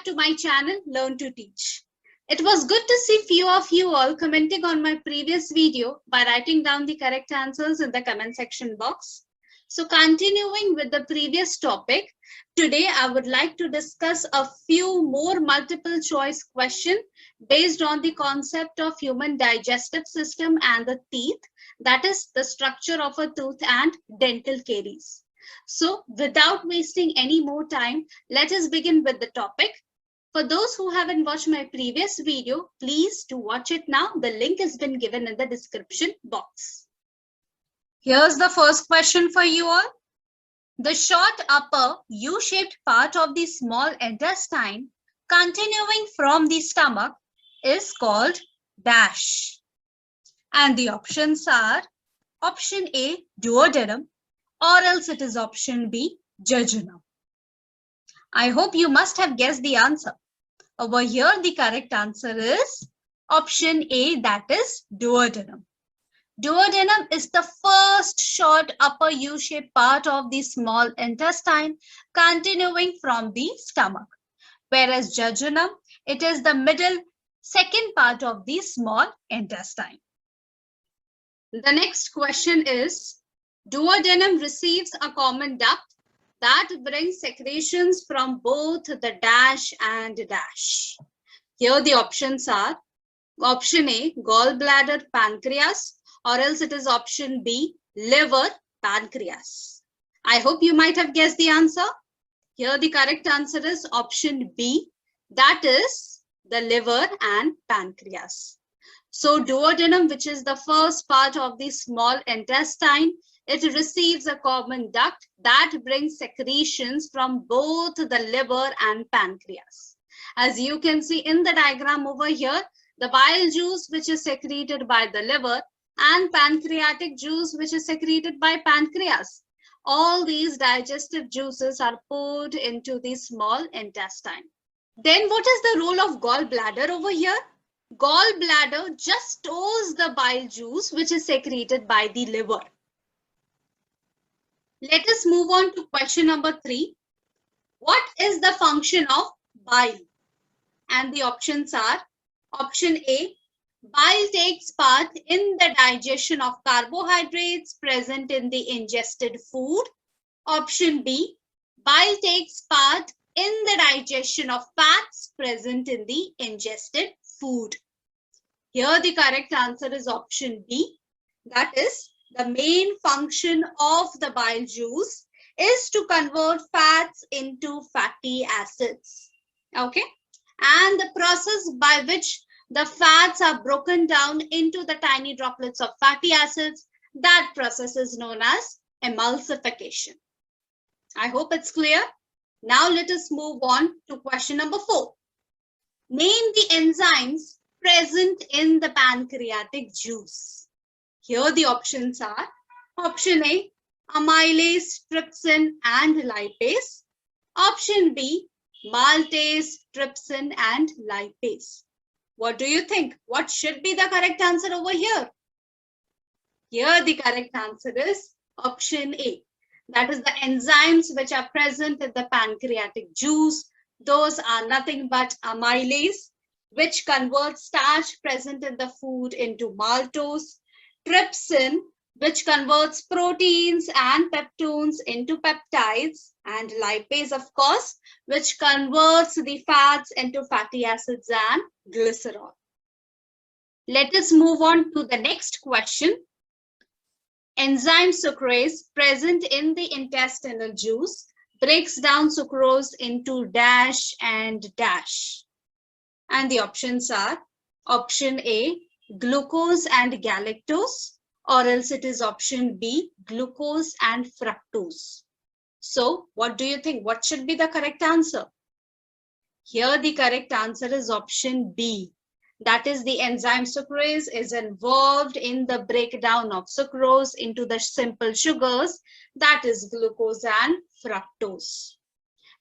back to my channel, Learn to Teach. It was good to see few of you all commenting on my previous video by writing down the correct answers in the comment section box. So continuing with the previous topic, today I would like to discuss a few more multiple choice questions based on the concept of human digestive system and the teeth, that is the structure of a tooth and dental caries. So without wasting any more time, let us begin with the topic. For those who haven't watched my previous video, please do watch it now. The link has been given in the description box. Here's the first question for you all. The short upper U-shaped part of the small intestine continuing from the stomach is called dash. And the options are option A, duodenum, or else it is option B, jejunum. I hope you must have guessed the answer. Over here, the correct answer is option A, that is duodenum. Duodenum is the first short upper U-shaped part of the small intestine continuing from the stomach. Whereas jejunum, it is the middle second part of the small intestine. The next question is, duodenum receives a common duct that brings secretions from both the dash and dash. Here the options are option A, gallbladder, pancreas, or else it is option B, liver, pancreas. I hope you might have guessed the answer. Here the correct answer is option B, that is the liver and pancreas. So duodenum, which is the first part of the small intestine, it receives a common duct that brings secretions from both the liver and pancreas. As you can see in the diagram over here, the bile juice which is secreted by the liver and pancreatic juice which is secreted by pancreas. All these digestive juices are poured into the small intestine. Then what is the role of gallbladder over here? Gallbladder just stores the bile juice which is secreted by the liver. Let us move on to question number 3. What is the function of bile? And the options are option A, bile takes part in the digestion of carbohydrates present in the ingested food. Option B, bile takes part in the digestion of fats present in the ingested food. Here the correct answer is option B. That is, the main function of the bile juice is to convert fats into fatty acids. Okay. And the process by which the fats are broken down into the tiny droplets of fatty acids, that process is known as emulsification. I hope it's clear. Now let us move on to question number 4. Name the enzymes present in the pancreatic juice. Here the options are option A, amylase, trypsin, and lipase. Option B, maltase, trypsin, and lipase. What do you think? What should be the correct answer over here? Here the correct answer is option A. That is the enzymes which are present in the pancreatic juice. Those are nothing but amylase, which converts starch present in the food into maltose, trypsin, which converts proteins and peptones into peptides, and lipase, of course, which converts the fats into fatty acids and glycerol. Let us move on to the next question. Enzyme sucrase present in the intestinal juice breaks down sucrose into dash and dash. And the options are option A, glucose and galactose, or else it is option B, glucose and fructose. So what do you think? What should be the correct answer? Here the correct answer is option B. That is, the enzyme sucrase is involved in the breakdown of sucrose into the simple sugars, that is glucose and fructose.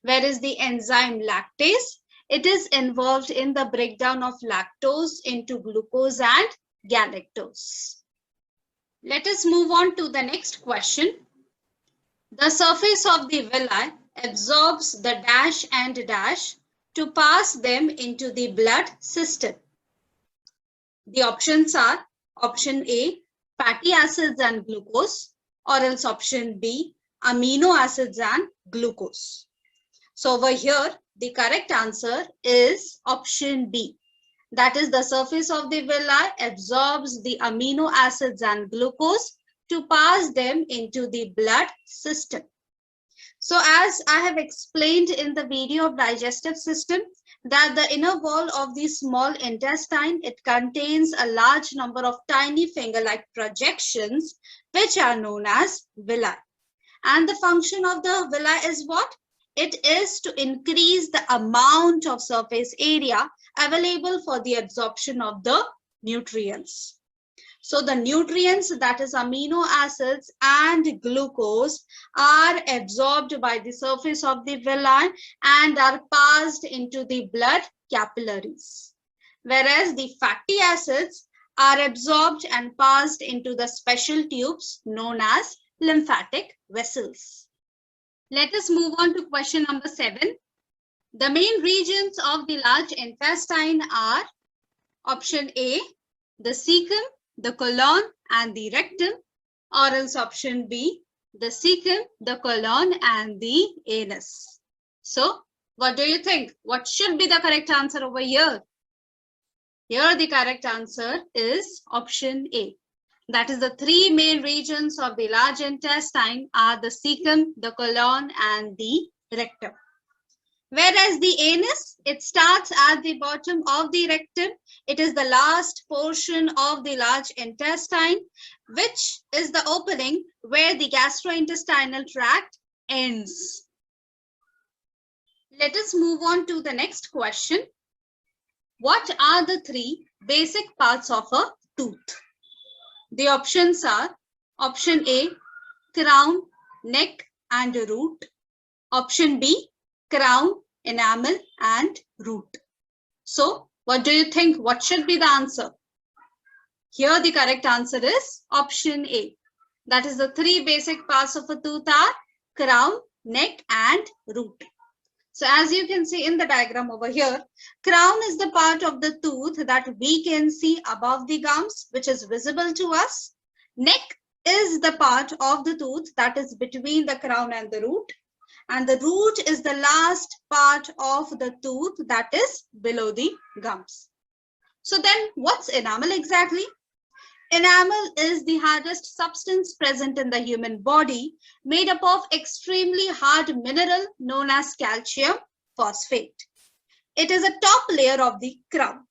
Whereas the enzyme lactase, it is involved in the breakdown of lactose into glucose and galactose. Let us move on to the next question. The surface of the villi absorbs the dash and dash to pass them into the blood system? The options are option A, fatty acids and glucose, or else option B, amino acids and glucose. So over here, the correct answer is option B. That is, the surface of the villi absorbs the amino acids and glucose to pass them into the blood system. So as I have explained in the video of digestive system, that the inner wall of the small intestine, it contains a large number of tiny finger-like projections, which are known as villi. And the function of the villi is what? It is to increase the amount of surface area available for the absorption of the nutrients. So the nutrients, that is amino acids and glucose, are absorbed by the surface of the villi and are passed into the blood capillaries. Whereas the fatty acids are absorbed and passed into the special tubes known as lymphatic vessels. Let us move on to question number 7. The main regions of the large intestine are option A, the cecum, the colon and the rectum, or else option B, the cecum, the colon and the anus. So what do you think? What should be the correct answer over here? Here the correct answer is option A. That is, the three main regions of the large intestine are the cecum, the colon and the rectum. Whereas the anus, it starts at the bottom of the rectum. It is the last portion of the large intestine, which is the opening where the gastrointestinal tract ends. Let us move on to the next question. What are the three basic parts of a tooth? The options are option A, crown, neck and root. Option B, crown, enamel and root. So what do you think? What should be the answer? Here the correct answer is option A. That is, the three basic parts of a tooth are crown, neck and root. So as you can see in the diagram over here, crown is the part of the tooth that we can see above the gums, which is visible to us. Neck is the part of the tooth that is between the crown and the root. And the root is the last part of the tooth that is below the gums. So then what's enamel exactly? Enamel is the hardest substance present in the human body, made up of extremely hard mineral known as calcium phosphate. It is a top layer of the crown.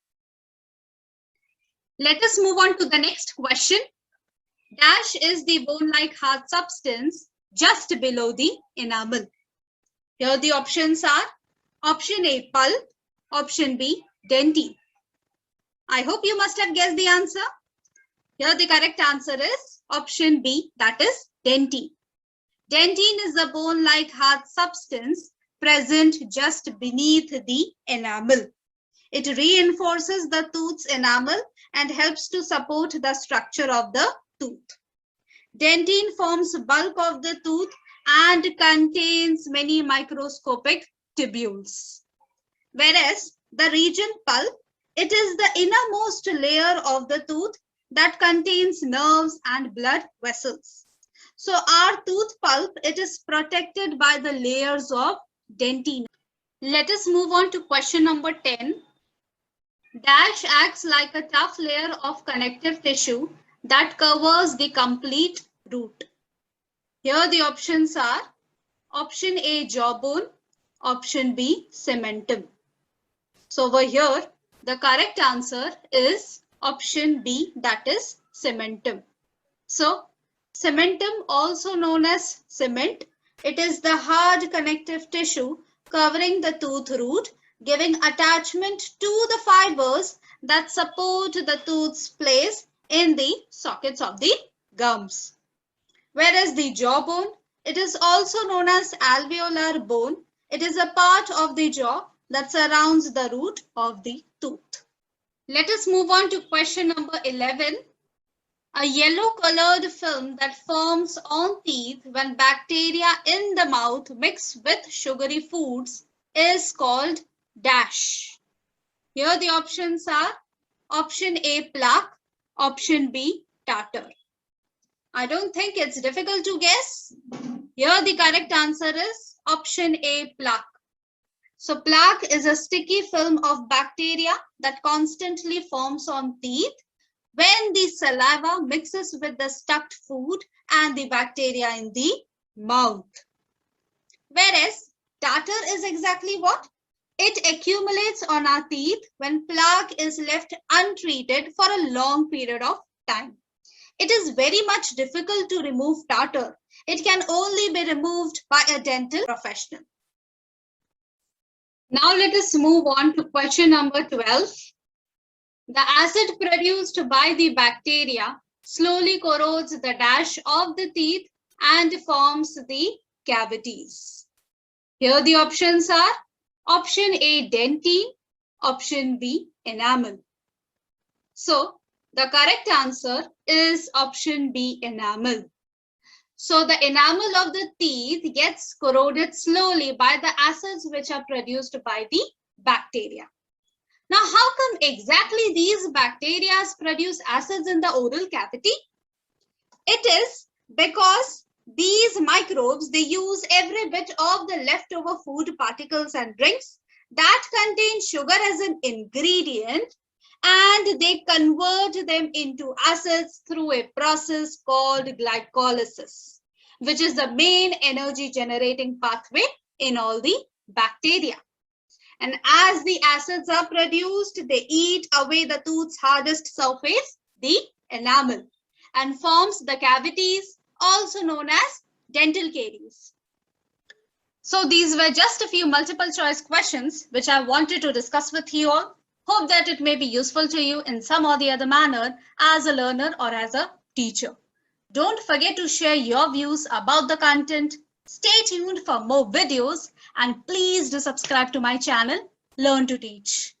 Let us move on to the next question. Dash is the bone-like hard substance just below the enamel. Here the options are option A, pulp, option B, dentine. I hope you must have guessed the answer. Here the correct answer is option B, that is dentine. Dentine is a bone-like hard substance present just beneath the enamel. It reinforces the tooth's enamel and helps to support the structure of the tooth. Dentine forms bulk of the tooth and contains many microscopic tubules. Whereas the region pulp, it is the innermost layer of the tooth that contains nerves and blood vessels. So our tooth pulp, it is protected by the layers of dentine. Let us move on to question number 10. Dash acts like a tough layer of connective tissue that covers the complete root. Here the options are option A, jawbone, option B, cementum. So over here, the correct answer is option B, that is cementum. So cementum, also known as cement, it is the hard connective tissue covering the tooth root, giving attachment to the fibers that support the tooth's place in the sockets of the gums. Whereas the jawbone, it is also known as alveolar bone. It is a part of the jaw that surrounds the root of the tooth. Let us move on to question number 11. A yellow-colored film that forms on teeth when bacteria in the mouth mix with sugary foods is called dash. Here the options are option A, plaque, option B, tartar. I don't think it's difficult to guess. Here the correct answer is option A, plaque. So plaque is a sticky film of bacteria that constantly forms on teeth when the saliva mixes with the stuck food and the bacteria in the mouth. Whereas tartar is exactly what? It accumulates on our teeth when plaque is left untreated for a long period of time. It is very much difficult to remove tartar. It can only be removed by a dental professional. Now let us move on to question number 12. The acid produced by the bacteria slowly corrodes the dash of the teeth and forms the cavities. Here the options are option A, dentine, option B, enamel. So the correct answer is option B, enamel. So the enamel of the teeth gets corroded slowly by the acids which are produced by the bacteria. Now, how come exactly these bacteria produce acids in the oral cavity? It is because these microbes, they use every bit of the leftover food particles and drinks that contain sugar as an ingredient, and they convert them into acids through a process called glycolysis, which is the main energy generating pathway in all the bacteria. And as the acids are produced, they eat away the tooth's hardest surface, the enamel, and forms the cavities, also known as dental caries. So these were just a few multiple choice questions which I wanted to discuss with you all. Hope that it may be useful to you in some or the other manner as a learner or as a teacher. Don't forget to share your views about the content. Stay tuned for more videos and please do subscribe to my channel, Learn to Teach.